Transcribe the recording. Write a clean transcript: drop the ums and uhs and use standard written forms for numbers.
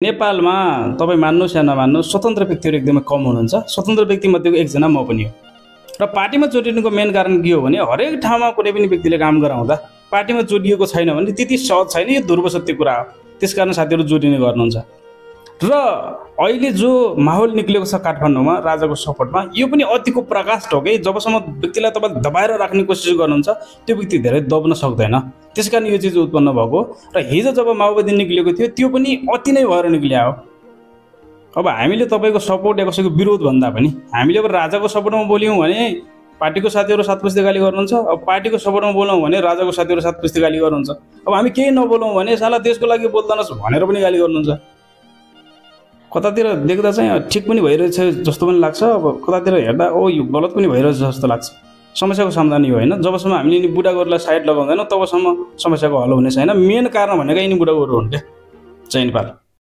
नेपालमा तपाईँ मान्नुहोस् या नमान्नुहोस् स्वतन्त्र व्यक्तिहरू एकदमै कम हुनुहुन्छ। स्वतन्त्र व्यक्तिमध्येको एकजना म पनि हो। र पार्टीमा जोडिनुको मेन कारण के हो भने हरेक ठाउँमा कुनै पनि व्यक्तिले काम गराउँदा पार्टीमा जोडिएको छैन भने त्यति सहज छैन, यो ध्रुव सत्य कुरा हो। त्यसकारण साथीहरू जोडिने गर्नुहुन्छ। र अहिले जो माहौल निक्लेको छ काठमाडौँमा राजाको सपोर्टमा, यो पनि अतिको प्रकाश हो कि जबसम्म व्यक्तिलाई तपाईँ दबाएर राख्ने कोसिस गर्नुहुन्छ त्यो व्यक्ति धेरै दब्न सक्दैन। त्यसकारण यो चिज उत्पन्न भएको। र हिजो जब माओवादी निक्लेको थियो त्यो पनि अति नै भएर निक्ल्या हो। अब हामीले तपाईँको सपोर्ट या कसैको विरोध भन्दा पनि हामीले अब राजाको सपोर्टमा बोल्यौँ भने पार्टीको साथीहरू 7 पुस्ते गाली गर्नुहुन्छ। अब पार्टीको सपोर्टमा बोलौँ भने राजाको साथीहरू 7 पुस्ते गाली गर्नुहुन्छ। अब हामी केही नबोलौँ भने साला देशको लागि बोल्दैनस् भनेर पनि गाली गर्नुहुन्छ। कतातिर देख्दा चाहिँ ठिक पनि भइरहेछ जस्तो पनि लाग्छ, अब कतातिर हेर्दा यो गलत पनि भइरहेछ जस्तो लाग्छ। समस्याको समाधान यो होइन। जबसम्म हामीले यिनी बुढागोरुलाई साइड लगाउँदैनौँ तबसम्म समस्याको हल हुने छैन। मेन कारण भनेको यिनी बुढागोरु हुन् के। जय नेपाल।